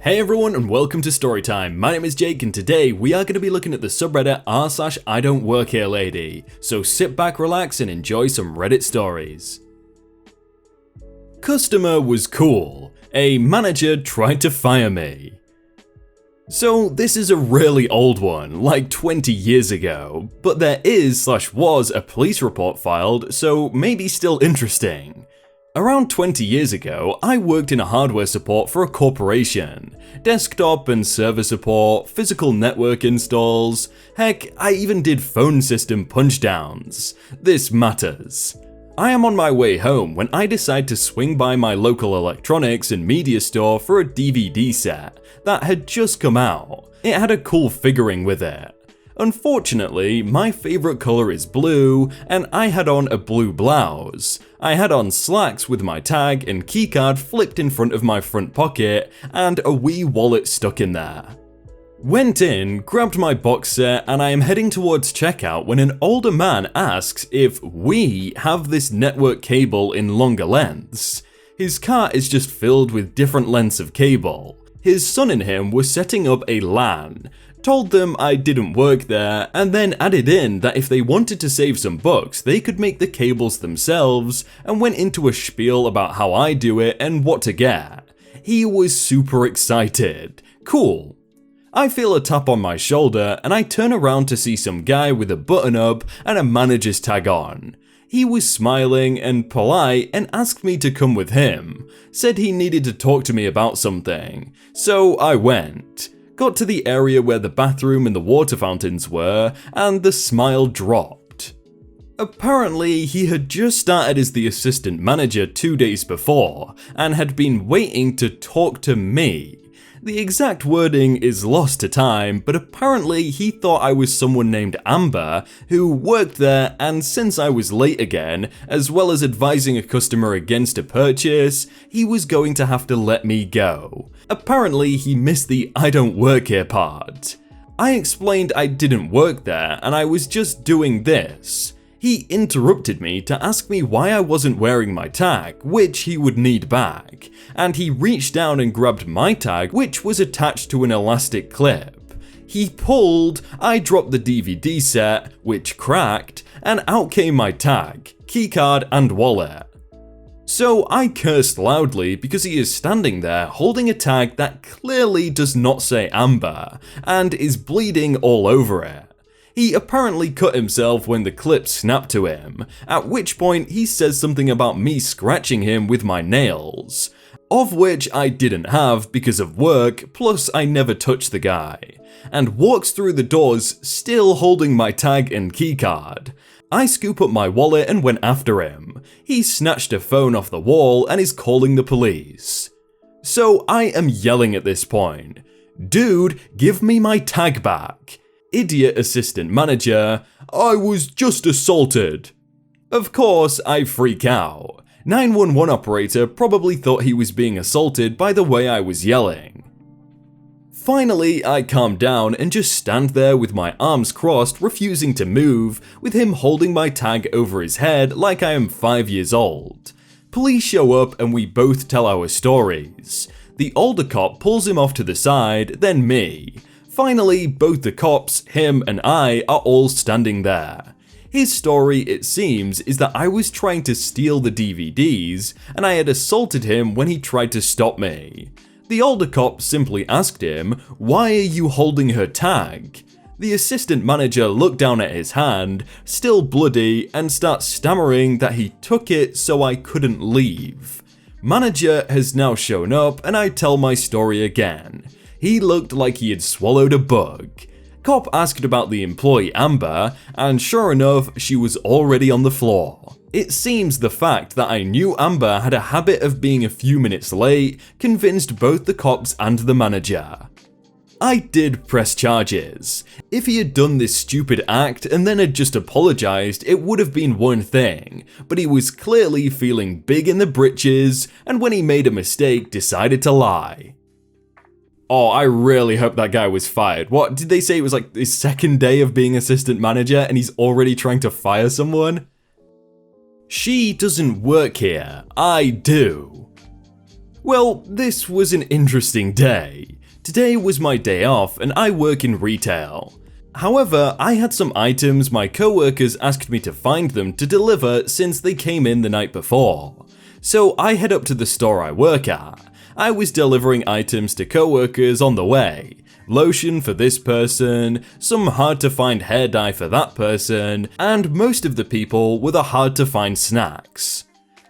Hey everyone and welcome to Storytime. My name is Jake and today we are going to be looking at the subreddit r/idontworkherelady. So sit back, relax and enjoy some Reddit stories. Customer was cool. A manager tried to fire me. So this is a really old one, like 20 years ago, but there is/was a police report filed, so maybe still interesting. Around 20 years ago, I worked in hardware support for a corporation. Desktop and server support, physical network installs, heck, I even did phone system punchdowns. This matters. I am on my way home when I decide to swing by my local electronics and media store for a DVD set that had just come out. It had a cool figuring with it. Unfortunately, my favorite color is blue, and I had on a blue blouse. I had on slacks with my tag and keycard flipped in front of my front pocket, and a wee wallet stuck in there. Went in, grabbed my box set, and I am heading towards checkout when an older man asks if we have this network cable in longer lengths. His cart is just filled with different lengths of cable. His son and him were setting up a LAN. Told them I didn't work there, and then added in that if they wanted to save some bucks, they could make the cables themselves, and went into a spiel about how I do it and what to get. He was super excited. Cool. I feel a tap on my shoulder, and I turn around to see some guy with a button-up and a manager's tag on. He was smiling and polite and asked me to come with him. Said he needed to talk to me about something. So I went. Got to the area where the bathroom and the water fountains were, and the smile dropped. Apparently, he had just started as the assistant manager 2 days before, and had been waiting to talk to me. The exact wording is lost to time, but apparently he thought I was someone named Amber who worked there, and since I was late again, as well as advising a customer against a purchase, he was going to have to let me go. Apparently he missed the "I don't work here" part. I explained I didn't work there and I was just doing this. He interrupted me to ask me why I wasn't wearing my tag, which he would need back, and he reached down and grabbed my tag, which was attached to an elastic clip. He pulled, I dropped the DVD set, which cracked, and out came my tag, keycard and wallet. So I cursed loudly because he is standing there holding a tag that clearly does not say Amber, and is bleeding all over it. He apparently cut himself when the clip snapped to him, at which point he says something about me scratching him with my nails, of which I didn't have because of work, plus I never touched the guy, and walks through the doors still holding my tag and keycard. I scoop up my wallet and went after him. He snatched a phone off the wall and is calling the police. So I am yelling at this point, "Dude, give me my tag back." Idiot assistant manager, "I was just assaulted." Of course, I freak out. 911 operator probably thought he was being assaulted by the way I was yelling. Finally, I calm down and just stand there with my arms crossed, refusing to move, with him holding my tag over his head like I am 5 years old. Police show up and we both tell our stories. The older cop pulls him off to the side, then me. Finally, both the cops, him and I are all standing there. His story, it seems, is that I was trying to steal the DVDs, and I had assaulted him when he tried to stop me. The older cop simply asked him, "Why are you holding her tag?" The assistant manager looked down at his hand, still bloody, and starts stammering that he took it so I couldn't leave. Manager has now shown up, and I tell my story again. He looked like he had swallowed a bug. Cop asked about the employee Amber, and sure enough, she was already on the floor. It seems the fact that I knew Amber had a habit of being a few minutes late convinced both the cops and the manager. I did press charges. If he had done this stupid act and then had just apologized, it would have been one thing, but he was clearly feeling big in the britches, and when he made a mistake, decided to lie. Oh, I really hope that guy was fired. What, did they say it was like his second day of being assistant manager and he's already trying to fire someone? She doesn't work here, I do. Well, this was an interesting day. Today was my day off and I work in retail. However, I had some items my co-workers asked me to find them to deliver since they came in the night before. So I head up to the store I work at. I was delivering items to co-workers on the way. Lotion for this person, some hard to find hair dye for that person, and most of the people were the hard to find snacks.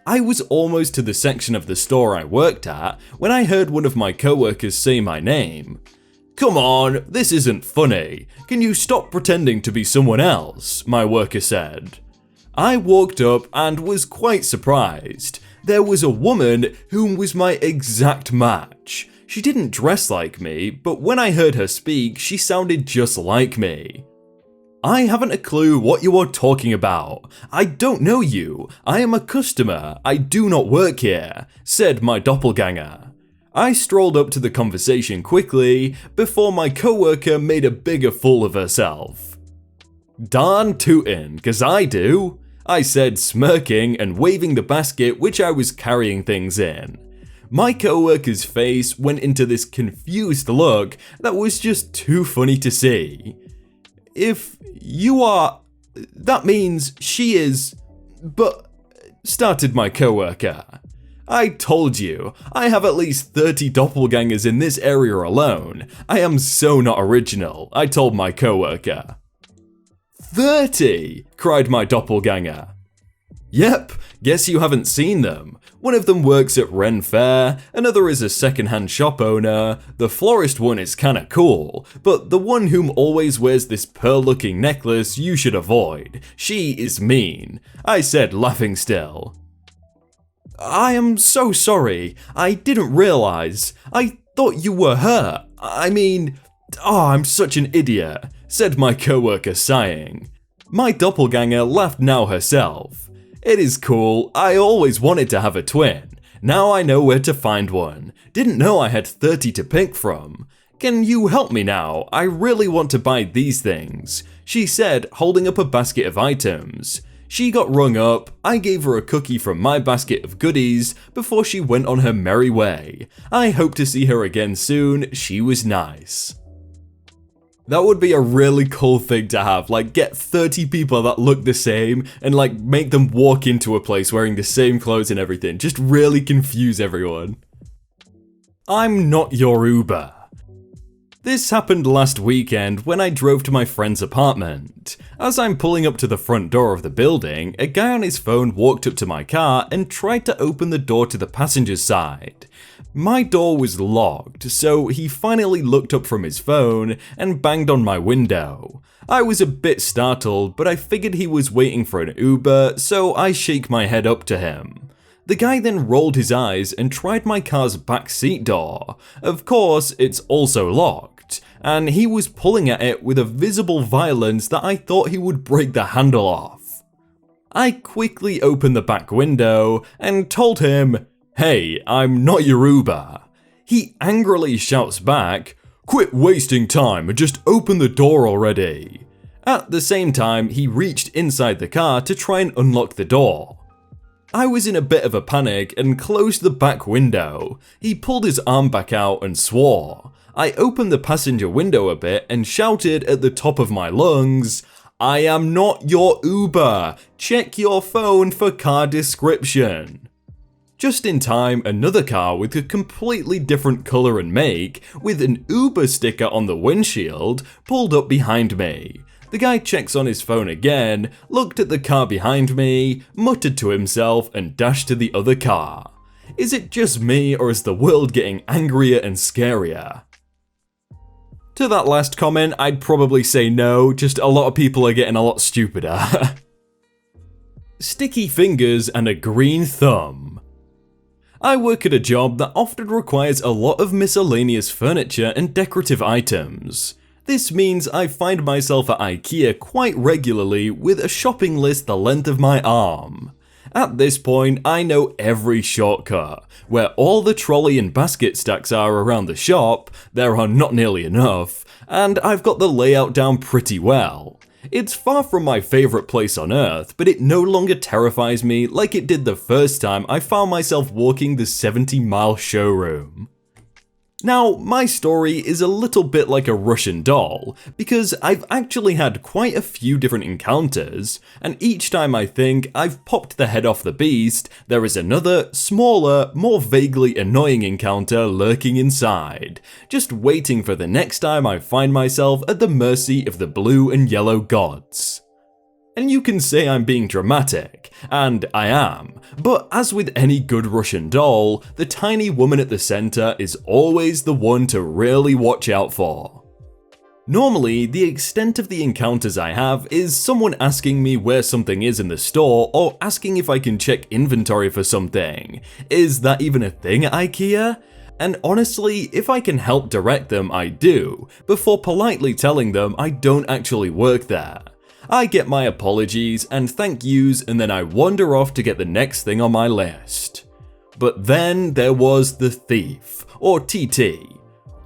I was almost to the section of the store I worked at when I heard one of my co-workers say my name. "Come on, this isn't funny. Can you stop pretending to be someone else?" my worker said. I walked up and was quite surprised. There was a woman whom was my exact match. She didn't dress like me, but when I heard her speak, she sounded just like me. "I haven't a clue what you are talking about. I don't know you. I am a customer. I do not work here," said my doppelganger. I strolled up to the conversation quickly before my co-worker made a bigger fool of herself. "Darn tootin', 'cause I do," I said, smirking and waving the basket which I was carrying things in. My co-worker's face went into this confused look that was just too funny to see. "If you are, that means she is, but," started my co-worker. "I told you, I have at least 30 doppelgangers in this area alone. I am so not original," I told my co-worker. 30, cried my doppelganger. "Yep, guess you haven't seen them. One of them works at Ren Fair, another is a second-hand shop owner, the florist one is kinda cool, but the one whom always wears this pearl-looking necklace you should avoid. She is mean," I said, laughing still. "I am so sorry. I didn't realize. I thought you were her. I'm such an idiot," said my co-worker, sighing. My doppelganger laughed now herself. "It is cool. I always wanted to have a twin. Now I know where to find one. Didn't know I had 30 to pick from. Can you help me now? I really want to buy these things," she said, holding up a basket of items. She got rung up, I gave her a cookie from my basket of goodies before she went on her merry way. I hope to see her again soon, she was nice. That would be a really cool thing to have, like get 30 people that look the same and like make them walk into a place wearing the same clothes and everything, just really confuse everyone. I'm not your Uber. This happened last weekend when I drove to my friend's apartment. As I'm pulling up to the front door of the building, a guy on his phone walked up to my car and tried to open the door to the passenger's side. My door was locked, so he finally looked up from his phone and banged on my window. I was a bit startled, but I figured he was waiting for an Uber, so I shake my head up to him. The guy then rolled his eyes and tried my car's back seat door. Of course, it's also locked, and he was pulling at it with a visible violence that I thought he would break the handle off. I quickly opened the back window and told him, "Hey, I'm not your Uber." He angrily shouts back, "Quit wasting time and just open the door already." At the same time, he reached inside the car to try and unlock the door. I was in a bit of a panic and closed the back window. He pulled his arm back out and swore. I opened the passenger window a bit and shouted at the top of my lungs, "I am not your Uber. Check your phone for car description." Just in time, another car with a completely different colour and make, with an Uber sticker on the windshield, pulled up behind me. The guy checks on his phone again, looked at the car behind me, muttered to himself and dashed to the other car. Is it just me or is the world getting angrier and scarier? To that last comment, I'd probably say no, just a lot of people are getting a lot stupider. Sticky fingers and a green thumb. I work at a job that often requires a lot of miscellaneous furniture and decorative items. This means I find myself at IKEA quite regularly with a shopping list the length of my arm. At this point, I know every shortcut. Where all the trolley and basket stacks are around the shop, there are not nearly enough, and I've got the layout down pretty well. It's far from my favourite place on earth, but it no longer terrifies me like it did the first time I found myself walking the 70-mile showroom. Now, my story is a little bit like a Russian doll, because I've actually had quite a few different encounters, and each time I think I've popped the head off the beast, there is another, smaller, more vaguely annoying encounter lurking inside, just waiting for the next time I find myself at the mercy of the blue and yellow gods. And you can say I'm being dramatic, and I am, but as with any good Russian doll, the tiny woman at the center is always the one to really watch out for. Normally, the extent of the encounters I have is someone asking me where something is in the store or asking if I can check inventory for something. Is that even a thing at IKEA? And honestly, if I can help direct them, I do, before politely telling them I don't actually work there. I get my apologies and thank yous, and then I wander off to get the next thing on my list. But then there was the thief, or TT.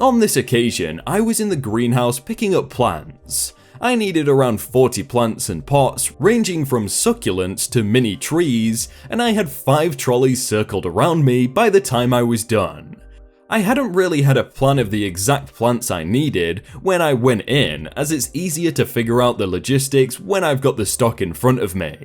On this occasion, I was in the greenhouse picking up plants. I needed around 40 plants and pots, ranging from succulents to mini trees, and I had 5 trolleys circled around me by the time I was done. I hadn't really had a plan of the exact plants I needed when I went in, as it's easier to figure out the logistics when I've got the stock in front of me.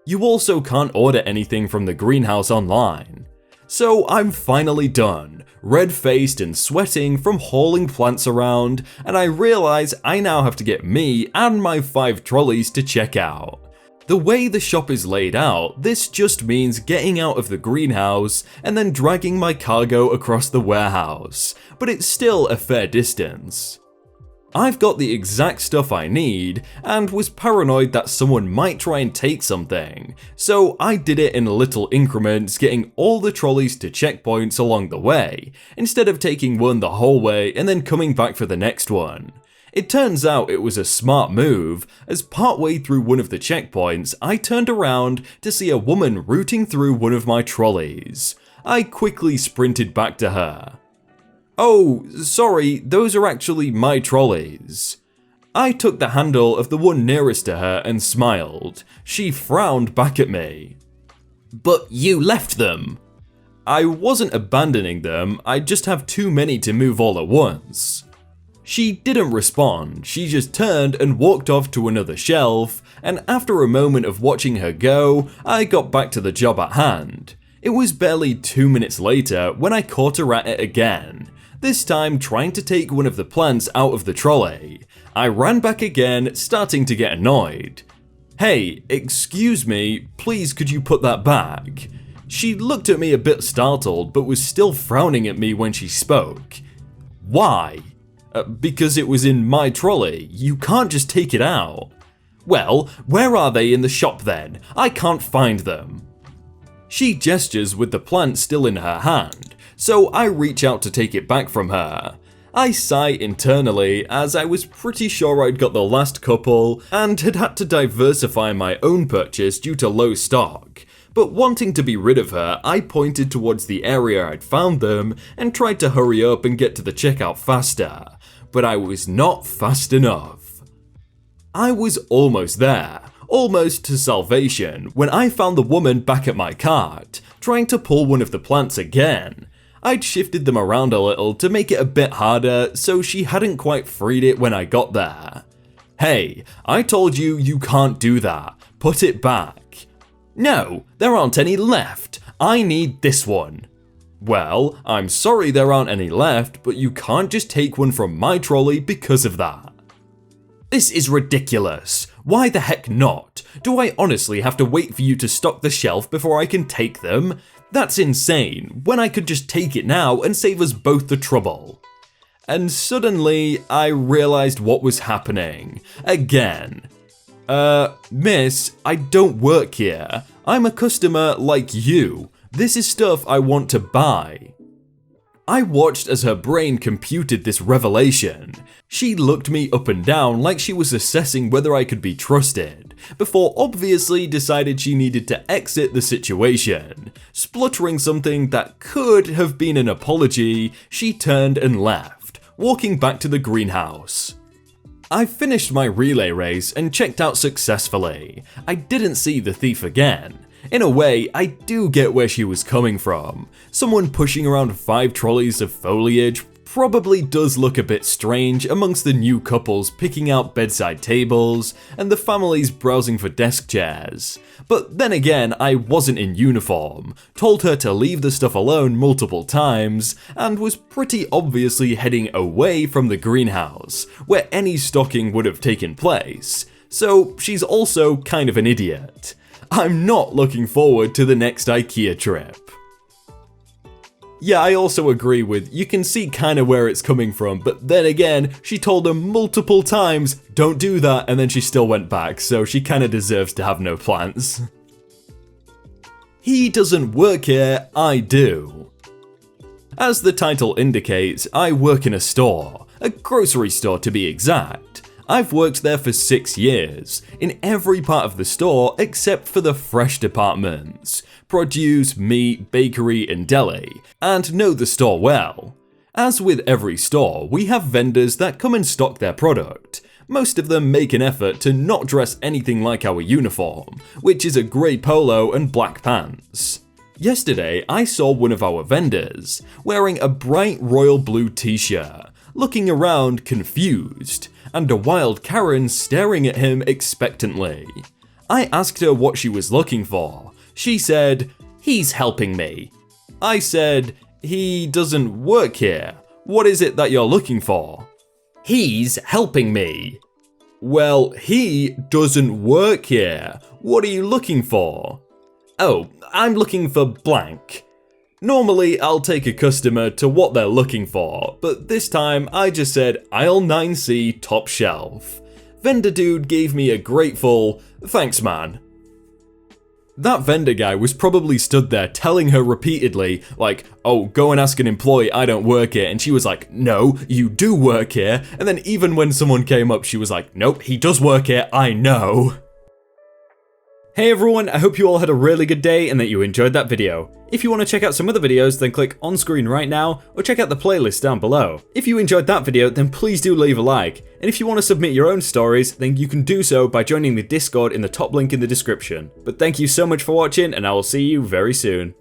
You also can't order anything from the greenhouse online. So I'm finally done, red-faced and sweating from hauling plants around, and I realize I now have to get me and my 5 trolleys to check out. The way the shop is laid out, this just means getting out of the greenhouse and then dragging my cargo across the warehouse, but it's still a fair distance. I've got the exact stuff I need and was paranoid that someone might try and take something, so I did it in little increments, getting all the trolleys to checkpoints along the way, instead of taking one the whole way and then coming back for the next one. It turns out it was a smart move, as partway through one of the checkpoints, I turned around to see a woman rooting through one of my trolleys. I quickly sprinted back to her. "Oh, sorry, those are actually my trolleys." I took the handle of the one nearest to her and smiled. She frowned back at me. "But you left them." "I wasn't abandoning them, I just have too many to move all at once." She didn't respond, she just turned and walked off to another shelf, and after a moment of watching her go, I got back to the job at hand. It was barely 2 minutes later when I caught her at it again, this time trying to take one of the plants out of the trolley. I ran back again, starting to get annoyed. "Hey, excuse me, please could you put that back?" She looked at me a bit startled, but was still frowning at me when she spoke. "Why?" Because it was in my trolley, you can't just take it out." "Well, where are they in the shop then? I can't find them." She gestures with the plant still in her hand, so I reach out to take it back from her. I sigh internally, as I was pretty sure I'd got the last couple and had to diversify my own purchase due to low stock. But wanting to be rid of her, I pointed towards the area I'd found them and tried to hurry up and get to the checkout faster, but I was not fast enough. I was almost there, almost to salvation, when I found the woman back at my cart, trying to pull one of the plants again. I'd shifted them around a little to make it a bit harder, so she hadn't quite freed it when I got there. "Hey, I told you you can't do that. Put it back." "No, there aren't any left. I need this one." "Well, I'm sorry there aren't any left, but you can't just take one from my trolley because of that." "This is ridiculous. Why the heck not? Do I honestly have to wait for you to stock the shelf before I can take them? That's insane, when I could just take it now and save us both the trouble." And suddenly, I realized what was happening. Again. Miss, I don't work here. I'm a customer like you. This is stuff I want to buy." I watched as her brain computed this revelation. She looked me up and down like she was assessing whether I could be trusted, before obviously decided she needed to exit the situation. Spluttering something that could have been an apology, she turned and left, walking back to the greenhouse. I finished my relay race and checked out successfully. I didn't see the thief again. In a way, I do get where she was coming from. Someone pushing around 5 trolleys of foliage, probably does look a bit strange amongst the new couples picking out bedside tables and the families browsing for desk chairs. But then again, I wasn't in uniform, told her to leave the stuff alone multiple times, and was pretty obviously heading away from the greenhouse, where any stocking would have taken place. So she's also kind of an idiot. I'm not looking forward to the next IKEA trip. Yeah, I also agree with, you can see kinda where it's coming from, but then again, she told them multiple times, don't do that, and then she still went back, so she kinda deserves to have no plans. He doesn't work here, I do. As the title indicates, I work in a store, a grocery store to be exact. I've worked there for 6 years, in every part of the store except for the fresh departments, produce, meat, bakery, and deli, and know the store well. As with every store, we have vendors that come and stock their product. Most of them make an effort to not dress anything like our uniform, which is a grey polo and black pants. Yesterday, I saw one of our vendors, wearing a bright royal blue t-shirt, looking around confused, and a wild Karen staring at him expectantly. I asked her what she was looking for. She said, "He's helping me." I said, "He doesn't work here. What is it that you're looking for?" "He's helping me." "Well, he doesn't work here. What are you looking for?" "Oh, I'm looking for blank." Normally, I'll take a customer to what they're looking for, but this time I just said aisle 9C top shelf. Vendor dude gave me a grateful, "Thanks man." That vendor guy was probably stood there telling her repeatedly, like, "Oh, go and ask an employee, I don't work here," and she was like, "No, you do work here," and then even when someone came up, she was like, "Nope, he does work here, I know." Hey everyone, I hope you all had a really good day and that you enjoyed that video. If you want to check out some other videos, then click on screen right now, or check out the playlist down below. If you enjoyed that video, then please do leave a like, and if you want to submit your own stories, then you can do so by joining the Discord in the top link in the description. But thank you so much for watching, and I will see you very soon.